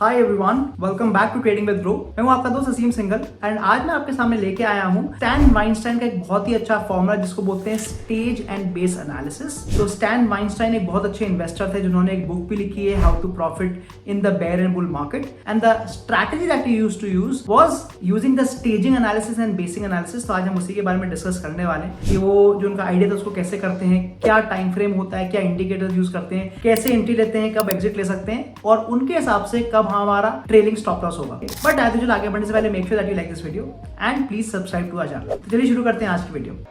Hi everyone, welcome back to trading with bro. मैं हूं आपका दोस्त असीम सिंघल एंड आज मैं आपके सामने लेके आया हूं स्टैन वाइनस्टाइन का एक बहुत ही अच्छा फॉर्मूला जिसको बोलते हैं स्टेज एंड बेस एनालिसिस। तो स्टैन वाइनस्टाइन एक बहुत अच्छे इन्वेस्टर थे जिन्होंने एक बुक भी लिखी है, how to profit in the bear and bull market, and the strategy that he used to use was using the staging analysis and basing analysis. तो आज हम उसी के बारे में डिस्कस करने वाले हैं कि वो जो उनका आइडिया था उसको कैसे करते हैं, क्या टाइम फ्रेम होता है, क्या इंडिकेटर्स यूज करते हैं, कैसे एंट्री लेते हैं, कब एग्जिट ले सकते हैं और उनके हिसाब से कब हमारा ट्रेलिंग स्टॉप लॉस होगा। बट एज यूजुअल आगे बढ़ने से पहले make sure that you like this video and please subscribe to our channel. तो चलिए शुरू करते हैं आज की वीडियो।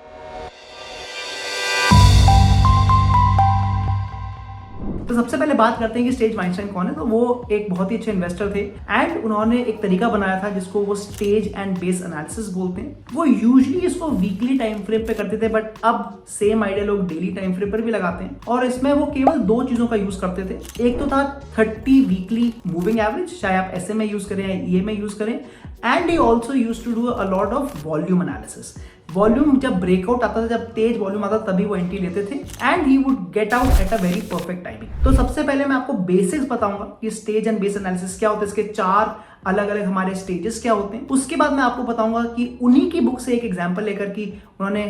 तो सबसे पहले बात करते हैं कि स्टेज वाइनस्टाइन कौन है। तो वो एक बहुत ही अच्छे इन्वेस्टर थे एंड उन्होंने एक तरीका बनाया था जिसको वो स्टेज एंड बेस एनालिसिस बोलते हैं। वो यूजुअली इसको वीकली टाइम फ्रेम पे करते थे, बट अब सेम आइडिया लोग डेली टाइम फ्रेम पर भी लगाते हैं और इसमें वो केवल दो चीजों का यूज करते थे। एक तो था 30 वीकली मूविंग एवरेज, चाहे आप ऐसे में यूज करें या ये में यूज करें, and he also used to do a lot of volume analysis. Volume जब ब्रेकआउट आता था, जब तेज वॉल्यूम आता तभी वो एंट्री लेते थे and he would get out at a very perfect timing. तो सबसे पहले मैं आपको बेसिक्स बताऊंगा कि स्टेज एंड बेस एनालिसिस क्या होता है, इसके चार अलग अलग हमारे स्टेजेस क्या होते हैं। उसके बाद मैं आपको बताऊंगा कि उन्हीं की बुक से एक एग्जांपल लेकर कि उन्होंने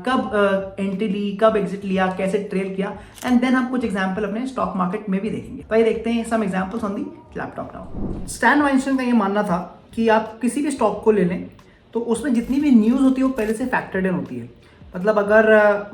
कब एंट्री ली, कब एग्जिट लिया, कैसे ट्रेल किया, एंड देन हम कुछ एग्जांपल अपने स्टॉक मार्केट में भी देखेंगे। तो ये देखते हैं some examples on the laptop now. Stan Weinstein का ये मानना था कि आप किसी भी स्टॉक को ले लें तो उसमें जितनी भी न्यूज़ होती है वो पहले से फैक्टर्ड इन होती है। मतलब अगर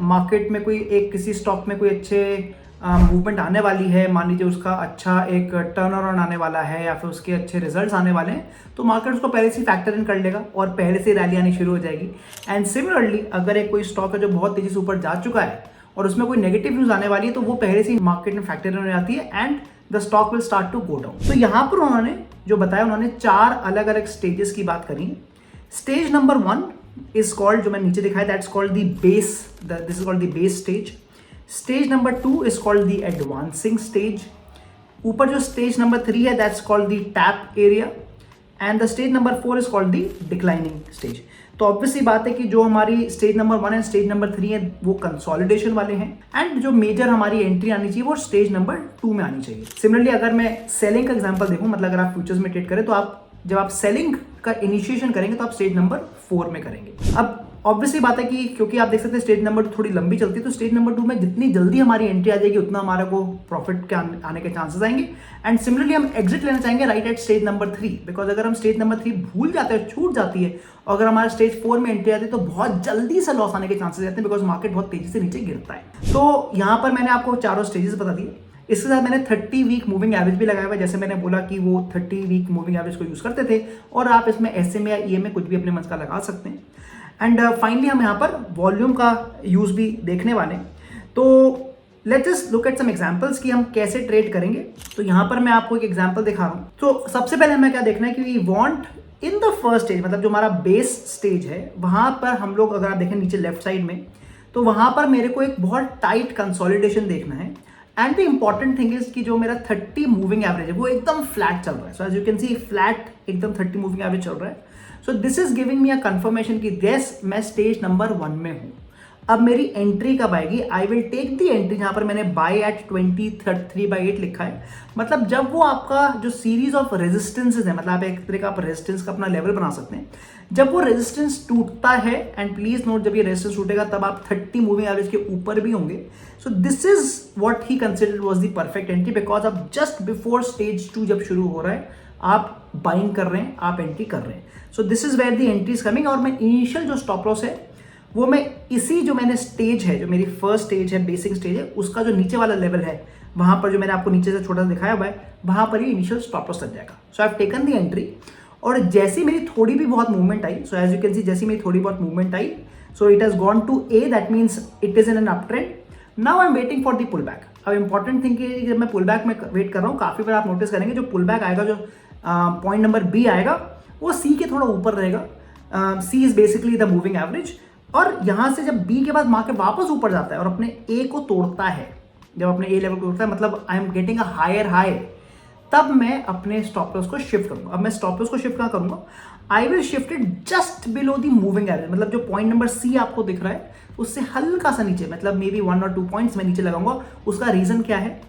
मार्केट में कोई एक किसी स्टॉक में कोई अच्छे मूवमेंट आने वाली है, मान लीजिए उसका अच्छा एक टर्न अराउंड आने वाला है या फिर उसके अच्छे रिजल्ट्स आने वाले हैं, तो मार्केट उसको पहले से फैक्टर इन कर लेगा और पहले से रैली आनी शुरू हो जाएगी। एंड सिमिलरली अगर एक कोई स्टॉक है जो बहुत तेजी से ऊपर जा चुका है और उसमें कोई नेगेटिव न्यूज़ आने वाली है तो वो पहले से मार्केट में फैक्टर इन हो जाती है and the stock will start to go down. तो यहाँ पर उन्होंने जो बताया, उन्होंने चार अलग अलग स्टेजेस की बात करी। स्टेज नंबर 1 इज कॉल्ड, जो मैं नीचे दिखाया, that's called the base, this is called the base stage. Stage number 2 is called the advancing stage. ऊपर जो स्टेज नंबर 3 है that's called the tap area and the stage number 4 is called the declining stage. तो obviously बात है कि जो हमारी stage number 1 and stage number 3 है वो कंसोलिडेशन वाले हैं एंड जो मेजर हमारी एंट्री आनी चाहिए वो स्टेज नंबर 2 में आनी चाहिए। सिमिलरली अगर मैं सेलिंग का एग्जांपल देखूं, मतलब अगर आप फ्यूचर्स में ट्रेड करें तो आप जब आप सेलिंग का इनिशिएशन करेंगे तो आप स्टेज नंबर 4 में करेंगे। अब ऑब्वियसली बात है कि क्योंकि आप देख सकते हैं स्टेज नंबर 2 थोड़ी लंबी चलती है, तो स्टेज नंबर 2 में जितनी जल्दी हमारी एंट्री आ जाएगी उतना हमारे को प्रॉफिट के आने के चांसेस आएंगे। एंड सिमिलरली हम एग्जिट लेना चाहेंगे right at stage number 3, because अगर हम स्टेज नंबर 3 भूल जाते हैं, छूट जाती है और अगर हमारा स्टेज 4 में एंट्री आती है तो बहुत जल्दी से लॉस आने के चांसेस रहते हैं, बिकॉज मार्केट बहुत तेजी से नीचे गिरता है। तो यहाँ पर मैंने आपको चारों स्टेजेस बता दिए। इसके साथ मैंने 30 वीक मूविंग एवरेज भी लगाया हुआ है, जैसे मैंने बोला कि वो 30 वीक मूविंग एवरेज को यूज करते थे और आप इसमें एसएम या ईएम में कुछ भी अपने मन का लगा सकते हैं। एंड फाइनली हम यहाँ पर वॉल्यूम का यूज भी देखने वाले हैं। तो let's just look at some examples कि हम कैसे ट्रेड करेंगे। तो यहाँ पर मैं आपको एक एग्जांपल दिखा रहा हूँ। तो सबसे पहले हमें क्या देखना है कि we want in the first stage, मतलब जो हमारा बेस स्टेज है वहां पर हम लोग, अगर आप देखें नीचे लेफ्ट साइड में, तो वहां पर मेरे को एक बहुत टाइट कंसोलिडेशन देखना है। And the important thing is कि जो मेरा 30 मूविंग एवरेज है वो एकदम फ्लैट चल रहा है। So as you can see flat एकदम 30 मूविंग एवरेज चल रहा है। So this is giving me a confirmation कि यस मैं स्टेज नंबर 1 में हूं। अब मेरी एंट्री कब आएगी? I will take the entry, जहां पर मैंने बाय एट 23/8 लिखा है। मतलब जब वो आपका जो सीरीज ऑफ रेजिस्टेंसेज है, मतलब आप एक तरह का आप रेजिस्टेंस का अपना लेवल बना सकते हैं, जब वो रेजिस्टेंस टूटता है, एंड प्लीज नोट जब ये रेजिस्टेंस टूटेगा तब आप 30 मूविंग एवरेज के ऊपर भी होंगे। सो this is what he considered was the perfect entry, because अब जस्ट बिफोर स्टेज 2 जब शुरू हो रहा है आप बाइंग कर रहे हैं, आप एंट्री कर रहे हैं। So this is where the entry is coming. और मैं इनिशियल जो स्टॉप लॉस है वो मैं इसी जो मैंने स्टेज है, जो मेरी फर्स्ट स्टेज है, बेसिक स्टेज है, उसका जो नीचे वाला लेवल है वहां पर जो मैंने आपको नीचे से छोटा सा दिखाया हुआ है वहां पर ही इनिशियल स्टॉप लॉस लग जाएगा। So I have taken the entry और जैसी मेरी थोड़ी भी बहुत मूवमेंट आई, so as you can see जैसी मेरी थोड़ी बहुत मूवमेंट आई, so it has gone to A, that means it is in an up trend. Now I am waiting for the pull back. अब इंपॉर्टेंट थिंग कि जब मैं पुल बैक में वेट कर रहा हूँ, काफी बार आप नोटिस करेंगे जो पुल बैक आएगा, जो पॉइंट नंबर बी आएगा वो सी के थोड़ा ऊपर रहेगा। C is basically the moving average. और यहां से जब बी के बाद मार्केट वापस ऊपर जाता है और अपने ए को तोड़ता है, जब अपने ए लेवल को तोड़ता है, मतलब I am getting a higher high, तब मैं अपने स्टॉप लॉस को शिफ्ट करूंगा। अब मैं स्टॉप लॉस को शिफ्ट कहाँ करूंगा? आई will shift it just below the moving average, मतलब जो पॉइंट नंबर सी आपको दिख रहा है उससे हल्का सा नीचे, मतलब मे बी 1 और 2 पॉइंट्स मैं नीचे लगाऊंगा। उसका रीजन क्या है?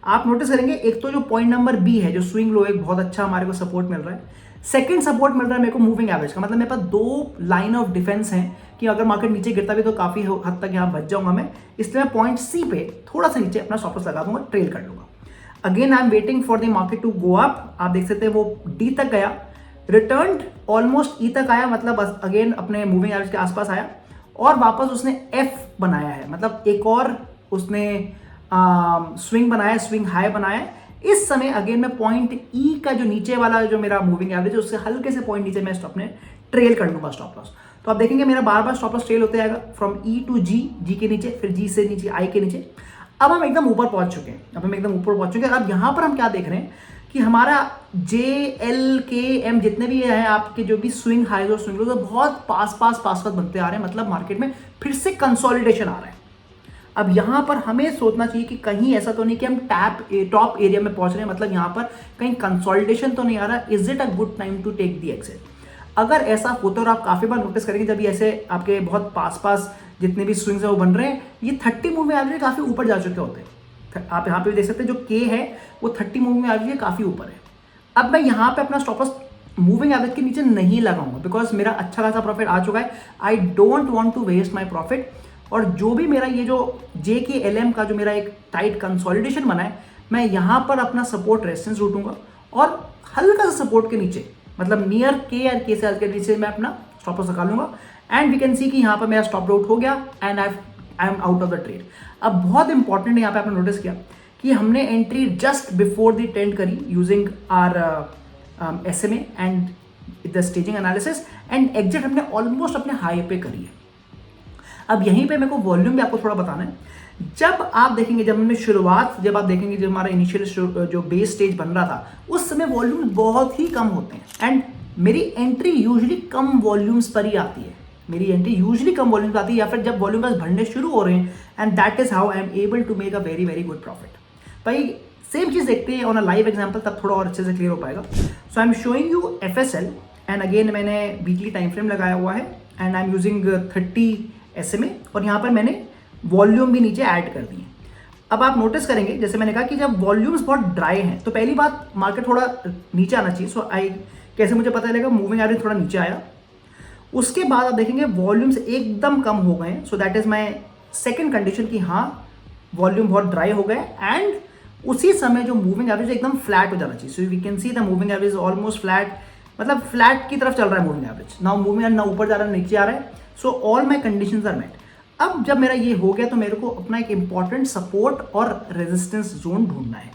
आप नोटिस करेंगे एक तो जो पॉइंट नंबर बी है, जो स्विंग लो, एक बहुत अच्छा हमारे को सपोर्ट मिल रहा है। सेकंड सपोर्ट मिल रहा है मेरे को मूविंग एवरेज का, मतलब मेरे पास दो लाइन ऑफ डिफेंस है कि अगर मार्केट नीचे गिरता भी तो काफी हद तक यहाँ बच जाऊंगा मैं, इसलिए मैं पॉइंट सी पे थोड़ा सा नीचे अपना स्टॉप लॉस लगा दूंगा, ट्रेल कर लूंगा। Again I am waiting for the market to go up. आप देख सकते हैं वो डी तक गया, रिटर्न ऑलमोस्ट ई तक आया, मतलब अगेन अपने मूविंग एवरेज के आसपास आया और वापस उसने एफ बनाया है, मतलब एक और उसने स्विंग बनाया, स्विंग हाई बनाया। इस समय अगेन मैं पॉइंट ई का जो नीचे वाला जो मेरा मूविंग एवरेज है उससे हल्के से पॉइंट नीचे मैं अपने ट्रेल कर लूंगा स्टॉप लॉस। तो आप देखेंगे मेरा बार बार स्टॉप लॉस ट्रेल होते आएगा फ्रॉम ई टू जी, जी के नीचे, फिर जी से नीचे आई के नीचे। अब हम एकदम ऊपर पहुंच चुके हैं, अब यहां पर हम क्या देख रहे हैं कि हमारा जे एल के एम जितने भी हैं आपके जो भी स्विंग हाई और स्विंग लो, तो बहुत पास बनते आ रहे हैं, मतलब मार्केट में फिर से कंसोलिडेशन आ रहा है। अब यहां पर हमें सोचना चाहिए कि कहीं ऐसा तो नहीं कि हम टॉप एरिया में पहुंच रहे हैं, मतलब यहां पर कहीं कंसोलिडेशन तो नहीं आ रहा, is it a good time to take the exit. अगर ऐसा होता है और आप काफी बार नोटिस करेंगे जब ये ऐसे आपके बहुत पास जितने भी स्विंग्स है वो बन रहे हैं, ये 30 मूविंग एवरेज काफी ऊपर जा चुके होते हैं। आप यहाँ पे भी देख सकते हैं जो के है वो 30 मूविंग एवरेज काफी ऊपर है। अब मैं यहाँ पे अपना स्टॉप लॉस मूविंग एवरेज के नीचे नहीं लगाऊंगा, बिकॉज मेरा अच्छा खासा प्रॉफिट आ चुका है। I don't want to waste my profit. और जो भी मेरा ये जो जे के एल एम का जो मेरा एक टाइट कंसोलिडेशन बना है, मैं यहाँ पर अपना सपोर्ट रेजिस्टेंस लूटूंगा और हल्का सा सपोर्ट के नीचे, मतलब नियर के और के से हल्के नीचे मैं अपना स्टॉप लॉस लगा लूंगा। एंड वी कैन सी कि यहाँ पर मेरा स्टॉप आउट हो गया and I am out of the trade. अब बहुत इंपॉर्टेंट है यहाँ पे आपने नोटिस किया कि हमने entry just before the trend करी using our SMA and the staging analysis, and exit हमने ऑलमोस्ट अपने हाई पे करी है। अब यहीं पे मेरे को वॉल्यूम भी आपको थोड़ा बताना है। जब आप देखेंगे, जब आप देखेंगे जब हमारा इनिशियल जो बेस स्टेज बन रहा था, उस समय वॉल्यूम बहुत ही कम होते हैं एंड मेरी एंट्री यूजुअली कम वॉल्यूम्स पर ही आती है। या फिर जब वॉल्यूम बस बढ़ने शुरू हो रहे हैं, and that is how I am able to make a very very good profit. भाई सेम चीज देखते हैं ऑन अ लाइव एग्जांपल, तब थोड़ा और अच्छे से क्लियर हो पाएगा। So I am showing you FSL and again मैंने वीकली टाइम फ्रेम लगाया हुआ है and I am using 30 SMA और यहाँ पर मैंने वॉल्यूम भी नीचे ऐड कर दी है। अब आप नोटिस करेंगे, जैसे मैंने कहा कि जब वॉल्यूम्स बहुत ड्राई हैं तो पहली बात मार्केट थोड़ा नीचे आना चाहिए। सो कैसे मुझे पता चलेगा? मूविंग एवरेज थोड़ा नीचे आया, उसके बाद आप देखेंगे वॉल्यूम्स एकदम कम हो गए। So that is my second condition कि हाँ वॉल्यूम बहुत ड्राई हो गए एंड उसी समय जो मूविंग एवरेज एकदम फ्लैट हो जाना चाहिए। So we can see the moving average almost flat, मतलब फ्लैट की तरफ चल रहा है moving average. Now moving average ना ऊपर जा रहा है नीचे आ रहा है। So all my conditions are met. अब जब मेरा ये हो गया तो मेरे को अपना एक इंपॉर्टेंट सपोर्ट और रेजिस्टेंस जोन ढूंढना है।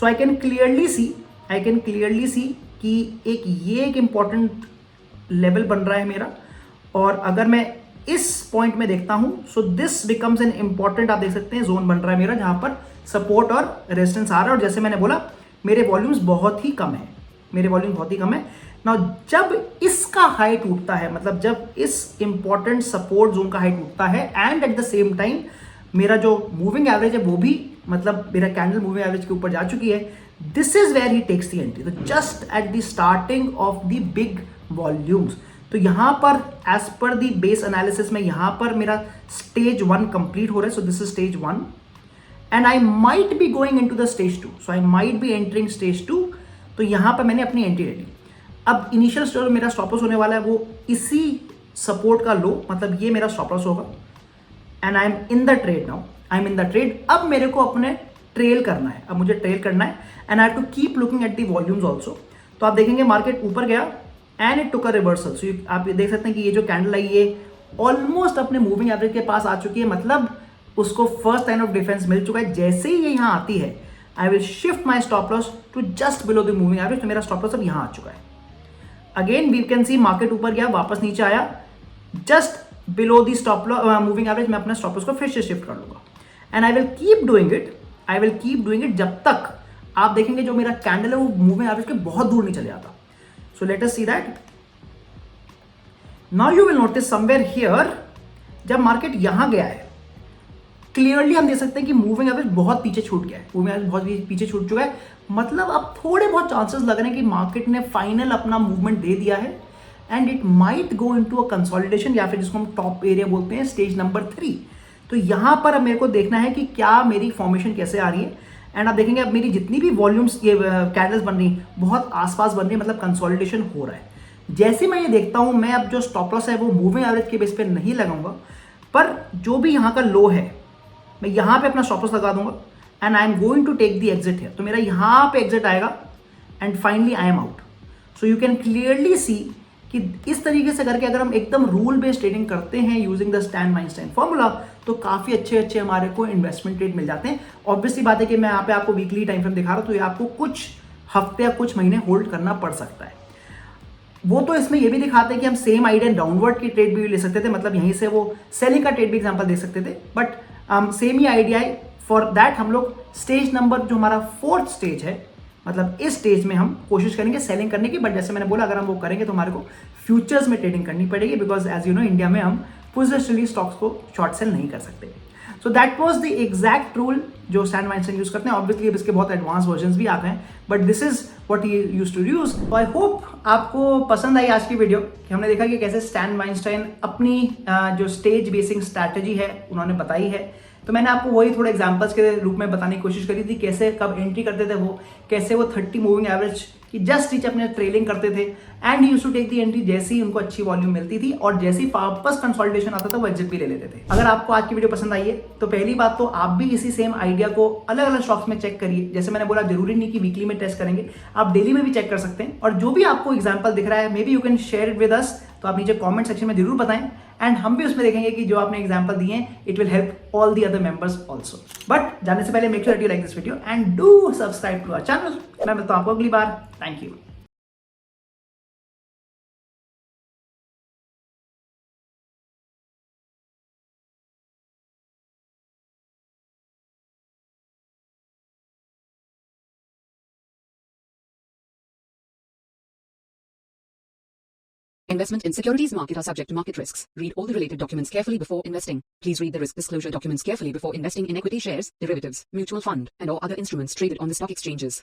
सो आई कैन क्लियरली सी कि एक इंपॉर्टेंट लेवल बन रहा है मेरा, और अगर मैं इस पॉइंट में देखता हूं so this becomes an important, आप देख सकते हैं जोन बन रहा है मेरा जहां पर सपोर्ट और रेजिस्टेंस आ रहा है। और जैसे मैंने बोला मेरे वॉल्यूम्स बहुत ही कम है। नाउ जब इसका हाई टूटता है, मतलब जब इस इंपॉर्टेंट सपोर्ट जोन का हाई टूटता है and at the same time मेरा जो मूविंग एवरेज है वो भी, मतलब मेरा कैंडल मूविंग एवरेज के ऊपर जा चुकी है, this is where he takes the entry. तो just at the starting of the big volumes, तो यहां पर as per the base analysis में यहां पर मेरा स्टेज 1 कंप्लीट हो रहा है। So this is stage 1 and I might be going into the stage 2। So I might be entering stage 2। तो यहां पर मैंने अपनी एंट्री ले ली। अब इनिशियल स्टेज मेरा स्टॉप लॉस होने वाला है वो इसी सपोर्ट का लो, मतलब ये मेरा स्टॉप लॉस होगा and I am in the trade now. अब मेरे को अपने ट्रेल करना है, and I have to keep looking at the volumes also. तो आप देखेंगे मार्केट ऊपर गया and it took a reversal. So आप देख सकते हैं कि ये जो कैंडल आई ये ऑलमोस्ट अपने मूविंग एवरेज के पास आ चुकी है, मतलब उसको फर्स्ट लाइन ऑफ डिफेंस मिल चुका है। जैसे ही ये यहाँ आती है I will shift my stop loss to just below the moving average. तो मेरा स्टॉप लॉस अब यहाँ आ चुका है। Again we can see market ऊपर गया, वापस नीचे आया, just below the stop loss moving average. मैं अपना स्टॉप लॉस को फिर से शिफ्ट कर लूंगा and I will keep doing it जब तक आप देखेंगे जो मेरा कैंडल है वो मूविंग एवरेज के बहुत दूर नहीं चले जाता। So let us see that. Now you will notice somewhere here, जब मार्केट यहां गया है क्लियरली हम देख सकते हैं कि मूविंग एवरेज बहुत पीछे छूट गया है, चुका है। मतलब अब थोड़े बहुत चांसेस लग रहे हैं कि मार्केट ने फाइनल अपना मूवमेंट दे दिया है and it might go into a consolidation, या फिर जिसको हम टॉप एरिया बोलते हैं, स्टेज नंबर 3। तो यहां पर अब मेरे को देखना है कि क्या मेरी फॉर्मेशन कैसे आ रही है एंड आप देखेंगे अब मेरी जितनी भी वॉल्यूम्स ये कैंडल्स बन रही हैं बहुत आसपास बन रही है, मतलब कंसोलिडेशन हो रहा है। जैसे मैं ये देखता हूँ, मैं अब जो स्टॉप लॉस है वो मूविंग एवरेज के बेस पे नहीं लगाऊंगा, पर जो भी यहाँ का लो है मैं यहाँ पे अपना स्टॉप लॉस लगा दूंगा and I am going to take the exit है। तो मेरा यहाँ पे एग्जिट आएगा and finally I am out. So you can clearly see कि इस तरीके से करके अगर हम एकदम रूल बेस्ड ट्रेडिंग करते हैं using the stand Weinstein formula, तो काफ़ी अच्छे अच्छे हमारे को इन्वेस्टमेंट ट्रेड मिल जाते हैं। ऑब्वियसली बात है कि मैं यहाँ पे आपको वीकली टाइम फ्रेम दिखा रहा हूँ, तो ये आपको कुछ हफ्ते या कुछ महीने होल्ड करना पड़ सकता है। वो तो इसमें ये भी दिखाते हैं कि हम सेम आइडिया डाउनवर्ड की ट्रेड भी ले सकते थे, मतलब यहीं से वो सेलिंग का ट्रेड भी एग्जांपल दे सकते थे, बट सेम ही आइडिया है। फॉर दैट हम लोग स्टेज नंबर जो हमारा 4th स्टेज है, मतलब इस स्टेज में हम कोशिश करेंगे सेलिंग करने की, बट जैसे मैंने बोला अगर हम वो करेंगे तो हमारे को फ्यूचर्स में ट्रेडिंग करनी पड़ेगी, because as you know India में हम पोजिशनली स्टॉक्स को शॉर्ट सेल नहीं कर सकते। So that was the exact rule जो स्टैन वाइनस्टाइन यूज करते हैं। ऑब्वियसली अब इसके बहुत एडवांस वर्जन्स भी आते हैं, but this is what he used to use. तो आई होप आपको पसंद आई आज की वीडियो कि हमने देखा कि कैसे स्टैन वाइनस्टाइन अपनी जो स्टेज बेसिंग स्ट्रैटेजी है उन्होंने बताई है। तो मैंने आपको वही थोड़े एग्जांपल्स के रूप में बताने की कोशिश करी थी, कैसे कब एंट्री करते थे वो, कैसे वो 30 मूविंग एवरेज की जस्ट रीच अपने ट्रेलिंग करते थे and used to take the entry जैसे ही उनको अच्छी वॉल्यूम मिलती थी, और जैसे ही वापस कंसोलिडेशन आता था वो एग्जिट भी ले लेते थे। अगर आपको आज की वीडियो पसंद आई है तो पहली बात तो आप भी इसी सेम आइडिया को अलग अलग स्टॉक्स में चेक करिए। जैसे मैंने बोला जरूरी नहीं कि वीकली में टेस्ट करेंगे, आप डेली में भी चेक कर सकते हैं। और जो भी आपको एग्जाम्पल दिख रहा है may be you can share it with us, तो आप नीचे कमेंट सेक्शन में जरूर बताएं एंड हम भी उसमें देखेंगे कि जो आपने एग्जांपल दिए हैं it will help all the other members also. But जाने से पहले make sure that you like this video and do subscribe to our channel. मैं मिलता हूं आपको अगली बार। Thank you. Investment in securities market are subject to market risks. Read all the related documents carefully before investing. Please read the risk disclosure documents carefully before investing in equity shares, derivatives, mutual fund, and or other instruments traded on the stock exchanges.